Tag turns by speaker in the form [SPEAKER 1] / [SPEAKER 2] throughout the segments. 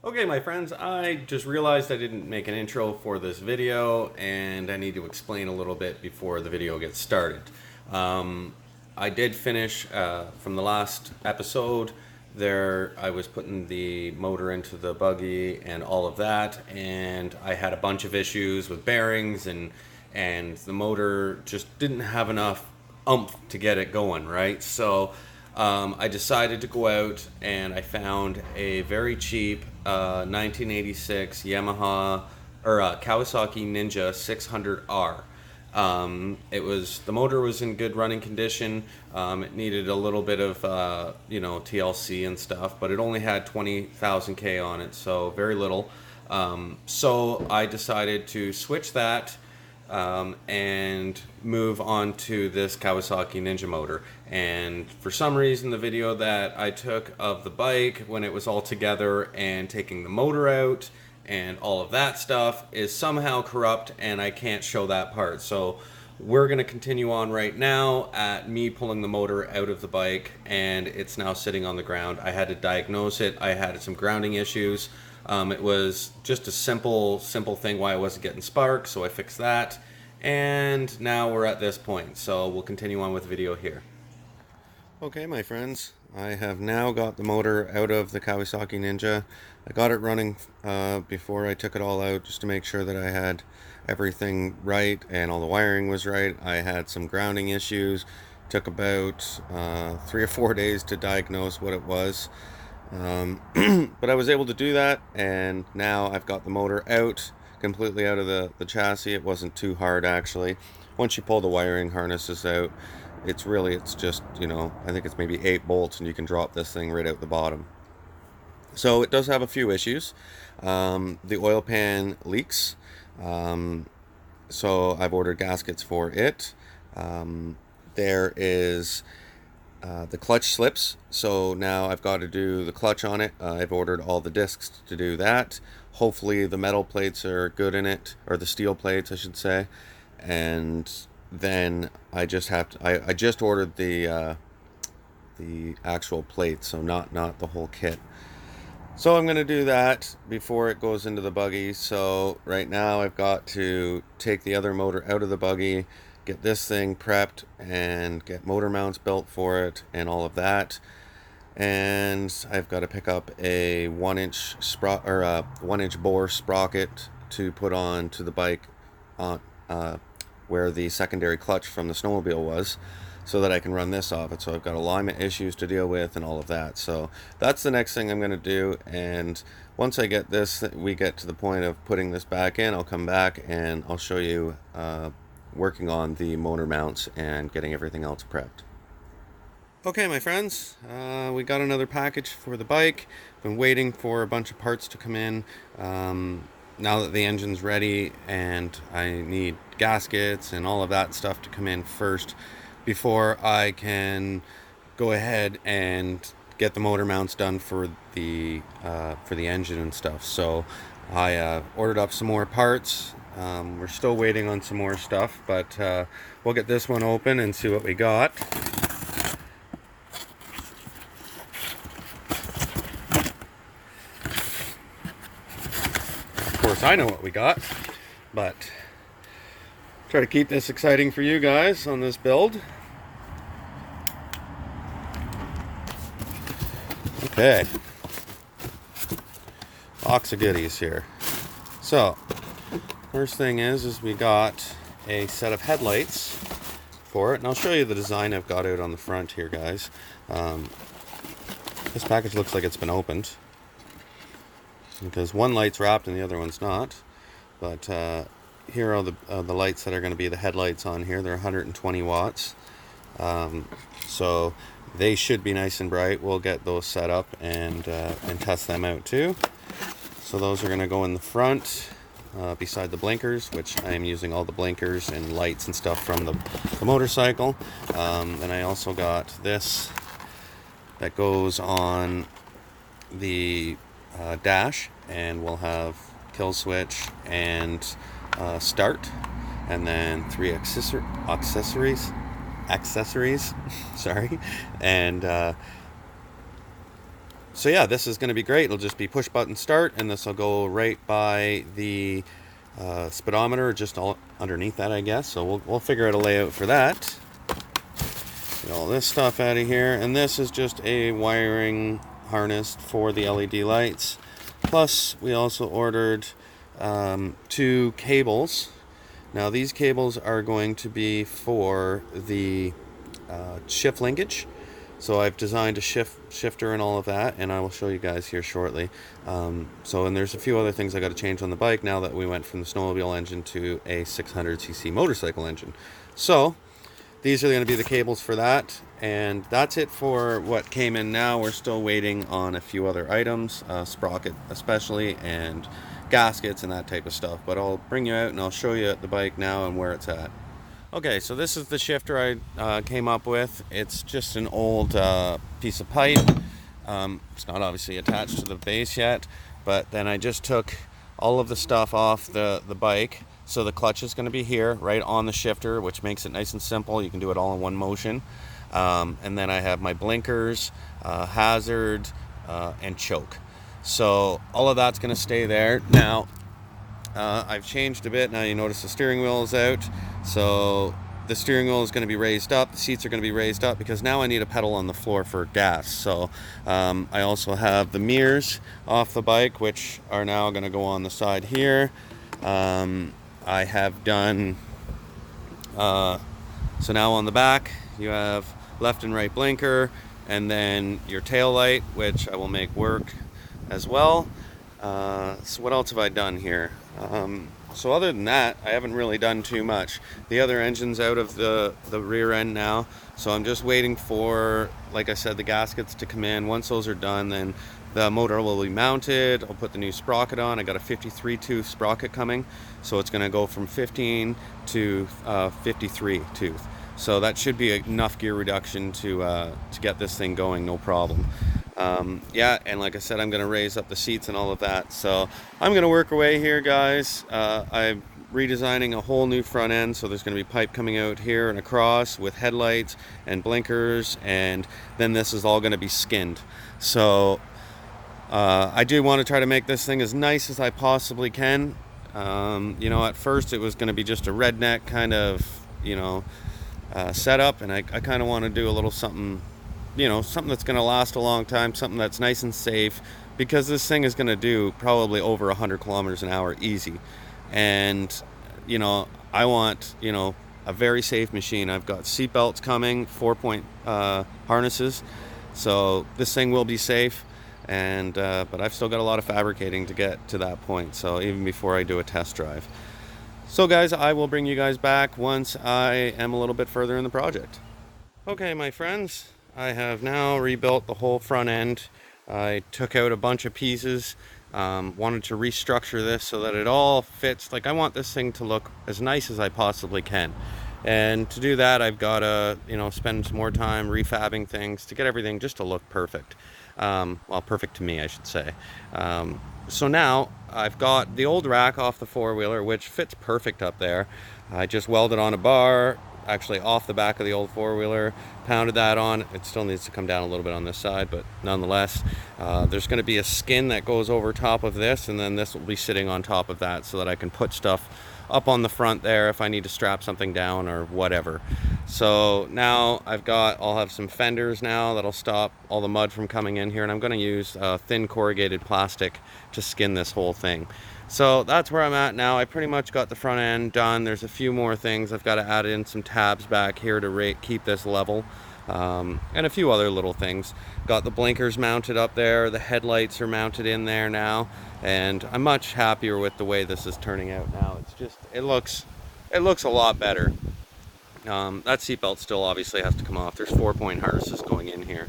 [SPEAKER 1] Okay, my friends, I just realized I didn't make an intro for this video, and I need to explain a little bit before the video gets started. Um, I did finish from the last episode. There, I was putting the motor into the buggy and all of that, and I had a bunch of issues with bearings, and the motor just didn't have enough oomph to get it going, right? So I decided to go out and I found a very cheap 1986 Yamaha or Kawasaki Ninja 600R. The motor was in good running condition. It needed a little bit of TLC and stuff, but it only had 20,000 K on it, so very little. So I decided to switch that and move on to this Kawasaki Ninja motor. And for some reason, the video that I took of the bike when it was all together and taking the motor out and all of that stuff is somehow corrupt, and I can't show that part. So we're going to continue on right now at me pulling the motor out of the bike, and it's now sitting on the ground. I had to diagnose it. I had some grounding issues. It was just a simple thing why I wasn't getting spark, so I fixed that. And now we're at this point, so we'll continue on with the video here. Okay, my friends, I have now got the motor out of the Kawasaki Ninja. I got it running before I took it all out, just to make sure that I had everything right and all the wiring was right. I had some grounding issues. Took about 3 or 4 days to diagnose what it was. But I was able to do that, and now I've got the motor out, completely out of the chassis. It wasn't too hard, actually. Once you pull the wiring harnesses out, it's just, I think it's maybe 8 bolts, and you can drop this thing right out the bottom. So it does have a few issues. The oil pan leaks, so I've ordered gaskets for it. There is the clutch slips, so now I've got to do the clutch on it. I've ordered all the discs to do that. Hopefully the metal plates are good in it, or the steel plates I should say, and then I just ordered the actual plate, so not the whole kit. So I'm going to do that before it goes into the buggy. So right now I've got to take the other motor out of the buggy, get this thing prepped, and get motor mounts built for it and all of that. And I've got to pick up a 1-inch bore sprocket to put on to the bike on where the secondary clutch from the snowmobile was, so that I can run this off it. So I've got alignment issues to deal with and all of that. So that's the next thing I'm going to do. And once I get this, we get to the point of putting this back in, I'll come back and I'll show you working on the motor mounts and getting everything else prepped. Okay, my friends, we got another package for the bike. Been waiting for a bunch of parts to come in. Now that the engine's ready, and I need gaskets and all of that stuff to come in first before I can go ahead and get the motor mounts done for the engine and stuff. So I ordered up some more parts. We're still waiting on some more stuff, but we'll get this one open and see what we got. Of course, I know what we got, but try to keep this exciting for you guys on this build. Okay, lots of goodies here. So first thing is we got a set of headlights for it, and I'll show you the design I've got out on the front here, guys. This package looks like it's been opened, because one light's wrapped and the other one's not. But here are the lights that are going to be the headlights on here. They're 120 watts. So they should be nice and bright. We'll get those set up and test them out too. So those are going to go in the front beside the blinkers, which I am using all the blinkers and lights and stuff from the motorcycle. And I also got this that goes on the dash, and we'll have kill switch and start, and then 3 accessories sorry, and So yeah, this is going to be great. It'll just be push button start, and this will go right by the speedometer, just all underneath that, I guess. So we'll figure out a layout for that. Get all this stuff out of here, and this is just a wiring harness for the LED lights. Plus, we also ordered 2 cables. Now, these cables are going to be for the shift linkage. So I've designed a shifter and all of that, and I will show you guys here shortly. And there's a few other things I got to change on the bike now that we went from the snowmobile engine to a 600cc motorcycle engine. So these are going to be the cables for that, and that's it for what came in now. We're still waiting on a few other items, sprocket especially, and gaskets and that type of stuff. But I'll bring you out and I'll show you the bike now and where it's at. Okay, so this is the shifter I came up with. It's just an old piece of pipe. It's not obviously attached to the base yet, but then I just took all of the stuff off the bike. So the clutch is going to be here, right on the shifter, which makes it nice and simple. You can do it all in one motion. And then I have my blinkers, hazard, and choke. So all of that's going to stay there. Now, I've changed a bit. Now you notice the steering wheel is out. So the steering wheel is going to be raised up. The seats are going to be raised up because now I need a pedal on the floor for gas. So I also have the mirrors off the bike, which are now going to go on the side here. I have done, so now on the back you have left and right blinker, and then your tail light, which I will make work as well. So what else have I done here? So other than that, I haven't really done too much. The other engine's out of the rear end now, so I'm just waiting for, like I said, the gaskets to come in. Once those are done, then the motor will be mounted. I'll put the new sprocket on. I got a 53 tooth sprocket coming, so it's going to go from 15 to 53 tooth. So that should be enough gear reduction to get this thing going, no problem. Yeah, and like I said, I'm going to raise up the seats and all of that. So I'm going to work away here, guys. I'm redesigning a whole new front end, so there's going to be pipe coming out here and across with headlights and blinkers, and then this is all going to be skinned. So I do want to try to make this thing as nice as I possibly can. At first it was going to be just a redneck kind of, setup, and I kind of want to do a little something, something that's going to last a long time, something that's nice and safe, because this thing is going to do probably over 100 kilometers an hour easy. And, I want, a very safe machine. I've got seat belts coming, 4-point harnesses, so this thing will be safe. And but I've still got a lot of fabricating to get to that point, so even before I do a test drive. So guys, I will bring you guys back once I am a little bit further in the project. Okay, my friends, I have now rebuilt the whole front end. I took out a bunch of pieces, wanted to restructure this so that it all fits. Like, I want this thing to look as nice as I possibly can. And to do that, I've got to, spend some more time refabbing things to get everything just to look perfect. Well, perfect to me, I should say. So now I've got the old rack off the four-wheeler, which fits perfect up there. I just welded on a bar, actually off the back of the old four-wheeler, pounded that on. It still needs to come down a little bit on this side, but nonetheless, there's going to be a skin that goes over top of this, and then this will be sitting on top of that so that I can put stuff up on the front there if I need to strap something down or whatever. So now I'll have some fenders now that'll stop all the mud from coming in here, and I'm going to use thin corrugated plastic to skin this whole thing. So that's where I'm at now. I pretty much got the front end done. There's a few more things. I've got to add in some tabs back here to keep this level, and a few other little things. Got the blinkers mounted up there. The headlights are mounted in there now, and I'm much happier with the way this is turning out now. It looks a lot better. That seatbelt still obviously has to come off. There's 4-point harnesses going in here.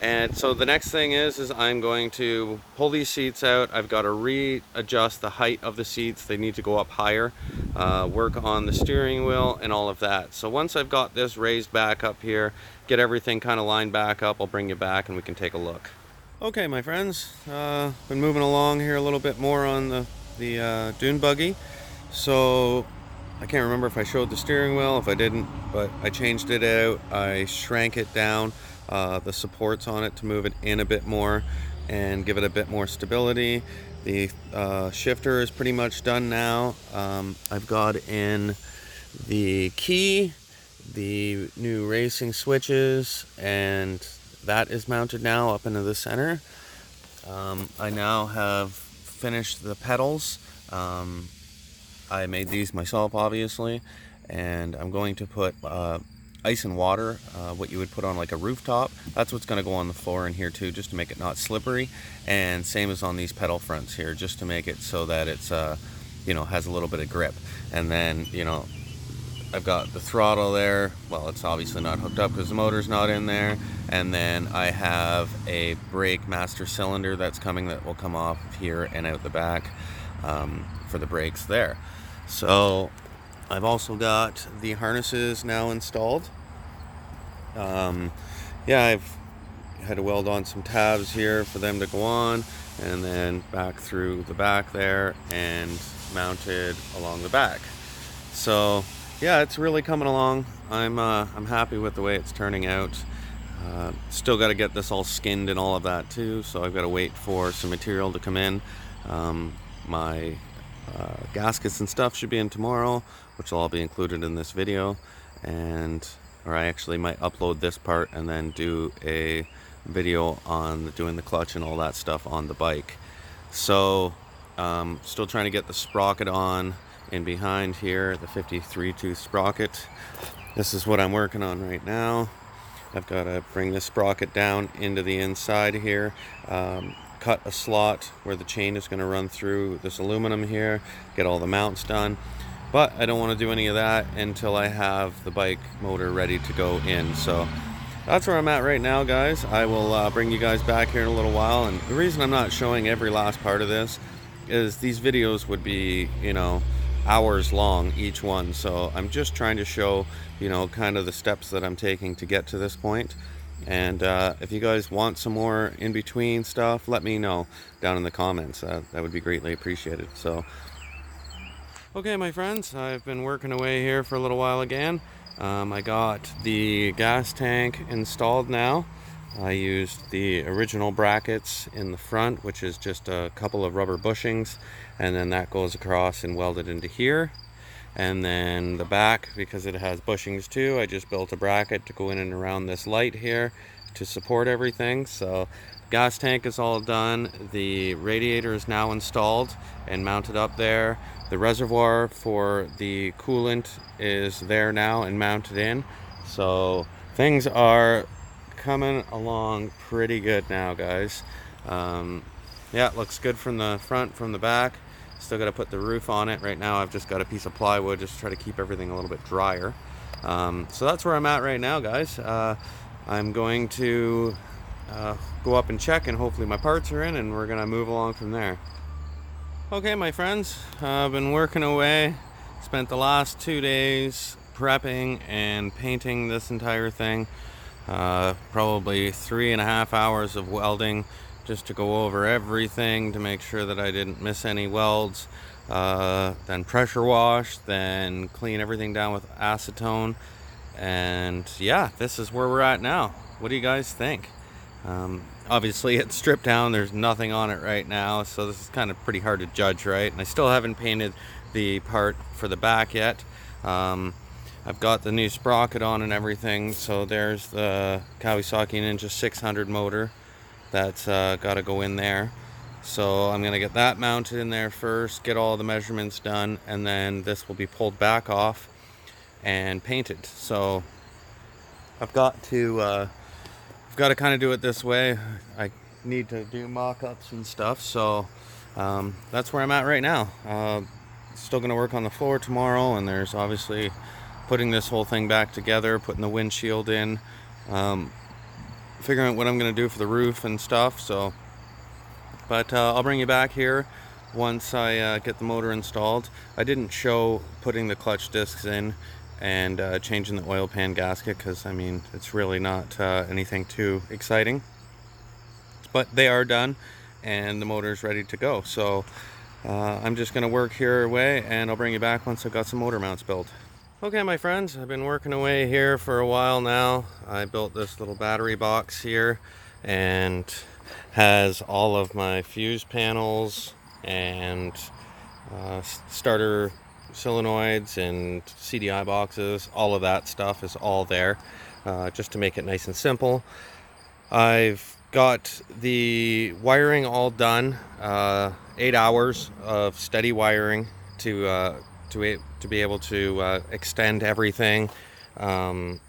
[SPEAKER 1] And so the next thing is I'm going to pull these seats out. I've got to readjust the height of the seats. They need to go up higher, work on the steering wheel and all of that. So once I've got this raised back up here, get everything kind of lined back up, I'll bring you back and we can take a look. Okay, my friends, been moving along here a little bit more on the Dune buggy. So I can't remember if I showed the steering wheel, if I didn't, but I changed it out. I shrank it down the supports on it to move it in a bit more and give it a bit more stability. The shifter is pretty much done now. I've got in the key, the new racing switches, and that is mounted now up into the center. I now have finished the pedals. I made these myself, obviously, and I'm going to put ice and water, what you would put on like a rooftop. That's what's going to go on the floor in here too, just to make it not slippery. And same as on these pedal fronts here, just to make it so that it's has a little bit of grip. And then I've got the throttle there. Well, it's obviously not hooked up because the motor's not in there. And then I have a brake master cylinder that's coming, that will come off here and out the back for the brakes there. So I've also got the harnesses now installed. I've had to weld on some tabs here for them to go on, and then back through the back there and mounted along the back. So yeah, it's really coming along. I'm happy with the way it's turning out. Still got to get this all skinned and all of that too, so I've got to wait for some material to come in. My gaskets and stuff should be in tomorrow, which will all be included in this video, or I actually might upload this part and then do a video on doing the clutch and all that stuff on the bike. So still trying to get the sprocket on in behind here, the 53 tooth sprocket. This is what I'm working on right now. I've got to bring this sprocket down into the inside here, cut a slot where the chain is going to run through this aluminum here, get all the mounts done. But I don't want to do any of that until I have the bike motor ready to go in. So that's where I'm at right now, guys. I will bring you guys back here in a little while. And the reason I'm not showing every last part of this is these videos would be, hours long each one. So I'm just trying to show, kind of the steps that I'm taking to get to this point. And if you guys want some more in between stuff, let me know down in the comments. That would be greatly appreciated. So okay, my friends, I've been working away here for a little while again. I got the gas tank installed now. I used the original brackets in the front, which is just a couple of rubber bushings, and then that goes across and welded into here. And then the back, because it has bushings too, I just built a bracket to go in and around this light here to support everything. So gas tank is all done. The radiator is now installed and mounted up there. The reservoir for the coolant is there now and mounted in. So things are coming along pretty good now, guys. Yeah, it looks good from the front, from the back. Still got to put the roof on it. Right now I've just got a piece of plywood just to try to keep everything a little bit drier. So that's where I'm at right now, guys. I'm going to go up and check, and hopefully my parts are in, and we're gonna move along from there. Okay, my friends, I've been working away. Spent the last 2 days prepping and painting this entire thing. Probably 3.5 hours of welding just to go over everything to make sure that I didn't miss any welds. Then pressure wash, then clean everything down with acetone. And yeah, this is where we're at now. What do you guys think? Obviously it's stripped down, there's nothing on it right now, so this is kind of pretty hard to judge, right? And I still haven't painted the part for the back yet. I've got the new sprocket on and everything. So there's the Kawasaki Ninja 600 motor that's got to go in there. So I'm gonna get that mounted in there first, get all the measurements done, and then this will be pulled back off and painted. So I've got to kind of do it this way. I need to do mock-ups and stuff, so that's where I'm at right now. Still gonna work on the floor tomorrow, and there's obviously putting this whole thing back together, putting the windshield in, figuring out what I'm gonna do for the roof and stuff. So but I'll bring you back here once I get the motor installed. I didn't show putting the clutch discs in and changing the oil pan gasket, because I mean it's really not anything too exciting, but they are done and the motor is ready to go. So I'm just gonna work here away, and I'll bring you back once I've got some motor mounts built. Okay, my friends, I've been working away here for a while now. I built this little battery box here and has all of my fuse panels and starter solenoids and CDI boxes. All of that stuff is all there, just to make it nice and simple. I've got the wiring all done, 8 hours of steady wiring to be able to extend everything. You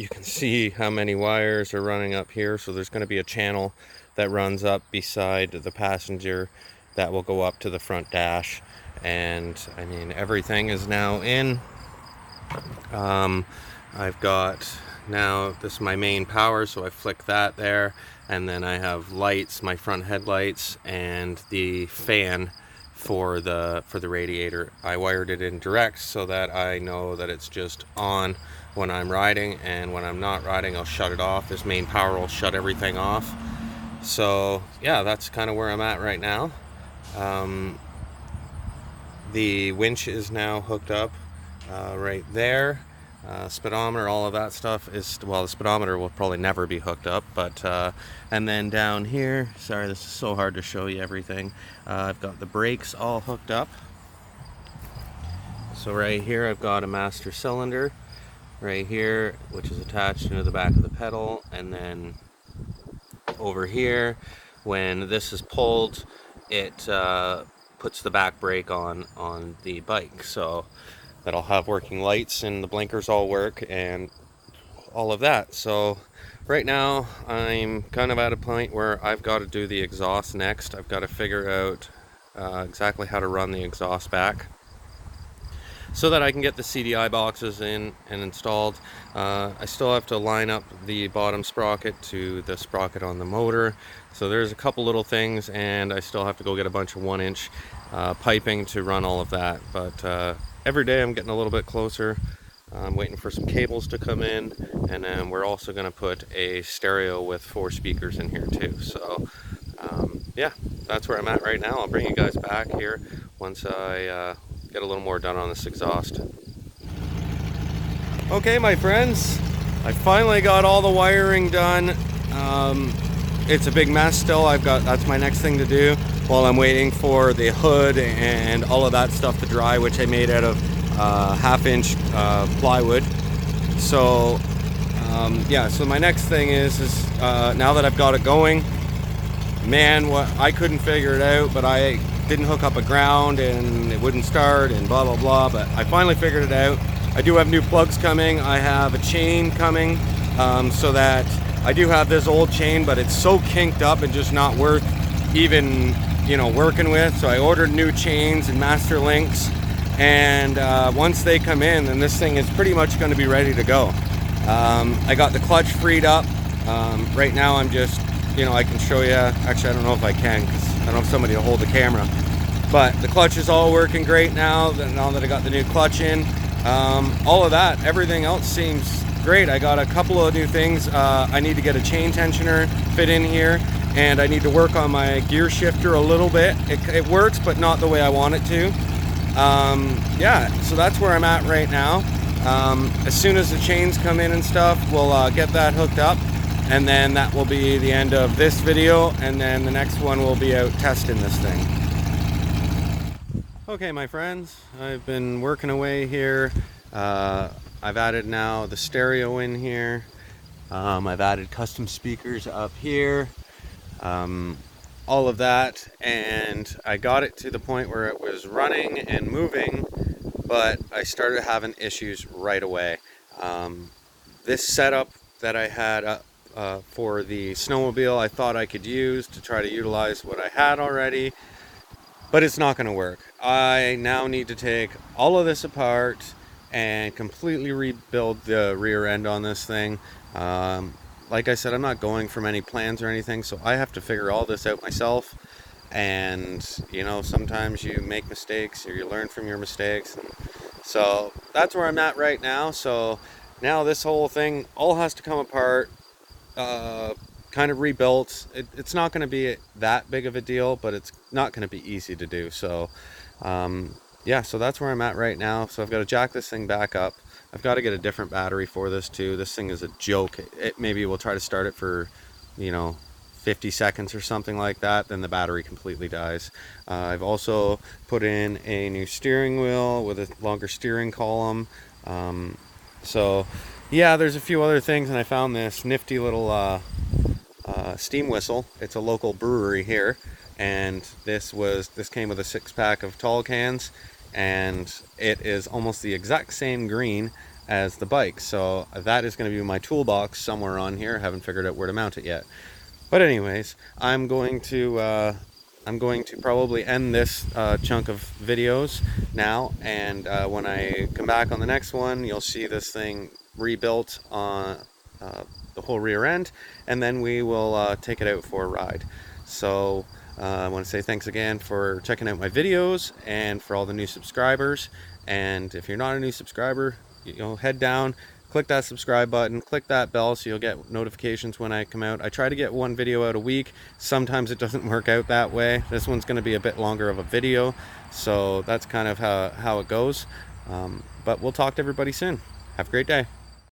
[SPEAKER 1] can see how many wires are running up here, so there's going to be a channel that runs up beside the passenger that will go up to the front dash. And I mean, everything is now in. I've got, now this is my main power, so I flick that there, and then I have lights, my front headlights, and the fan for the radiator. I wired it in direct so that I know that it's just on when I'm riding, and when I'm not riding I'll shut it off. This main power will shut everything off. So yeah, that's kind of where I'm at right now. The winch is now hooked up right there. Speedometer, all of that stuff is, well, the speedometer will probably never be hooked up, but and then down here, sorry, this is so hard to show you everything. I've got the brakes all hooked up. So right here I've got a master cylinder right here, which is attached into the back of the pedal, and then over here, when this is pulled, it puts the back brake on the bike, so that'll have working lights and the blinkers all work and all of that. So right now I'm kind of at a point where I've got to do the exhaust next. I've got to figure out exactly how to run the exhaust back so that I can get the CDI boxes in and installed. I still have to line up the bottom sprocket to the sprocket on the motor. So there's a couple little things, and I still have to go get a bunch of 1-inch piping to run all of that. But every day I'm getting a little bit closer. I'm waiting for some cables to come in, and then we're also going to put a stereo with 4 speakers in here too. So yeah, that's where I'm at right now. I'll bring you guys back here once I get a little more done on this exhaust. Okay, my friends, I finally got all the wiring done. It's a big mess still. That's my next thing to do while I'm waiting for the hood and all of that stuff to dry, which I made out of 1/2-inch plywood. So yeah, so my next thing is now that I've got it going, man, what I couldn't figure it out, but I didn't hook up a ground and it wouldn't start and blah blah blah, but I finally figured it out. I do have new plugs coming. I have a chain coming, so that I do have this old chain, but it's so kinked up and just not worth even, you know, working with. So I ordered new chains and master links, and once they come in, then this thing is pretty much going to be ready to go. I got the clutch freed up. Right now I'm just, you know, I can show you, actually I don't know if I can because I don't have somebody to hold the camera, but the clutch is all working great now that I got the new clutch in. All of that, everything else seems great. I got a couple of new things. I need to get a chain tensioner fit in here, and I need to work on my gear shifter a little bit. It works, but not the way I want it to. Yeah, so that's where I'm at right now. As soon as the chains come in and stuff, we'll get that hooked up, and then that will be the end of this video, and then the next one will be out testing this thing. Okay, my friends, I've been working away here. I've added now the stereo in here. I've added custom speakers up here. All of that, and I got it to the point where it was running and moving, but I started having issues right away. This setup that I had for the snowmobile, I thought I could use to try to utilize what I had already, but it's not going to work. I now need to take all of this apart and completely rebuild the rear end on this thing. Like I said, I'm not going from any plans or anything, so I have to figure all this out myself. And you know, sometimes you make mistakes or you learn from your mistakes. So that's where I'm at right now. So now this whole thing all has to come apart, kind of rebuilt. It's not going to be that big of a deal, but it's not going to be easy to do. So yeah, so that's where I'm at right now. So I've got to jack this thing back up. I've got to get a different battery for this too. This thing is a joke. Maybe we'll try to start it for, you know, 50 seconds or something like that, then the battery completely dies. I've also put in a new steering wheel with a longer steering column. So yeah, there's a few other things, and I found this nifty little steam whistle. It's a local brewery here, and this came with a 6-pack of tall cans, and it is almost the exact same green as the bike. So that is going to be my toolbox somewhere on here. I haven't figured out where to mount it yet. But anyways, I'm going to probably end this chunk of videos now, and when I come back on the next one, you'll see this thing rebuilt on the whole rear end, and then we will take it out for a ride. So I want to say thanks again for checking out my videos and for all the new subscribers. And if you're not a new subscriber, head down, click that subscribe button, click that bell so you'll get notifications when I come out. I try to get one video out a week. Sometimes it doesn't work out that way. This one's going to be a bit longer of a video, so that's kind of how it goes. But we'll talk to everybody soon. Have a great day.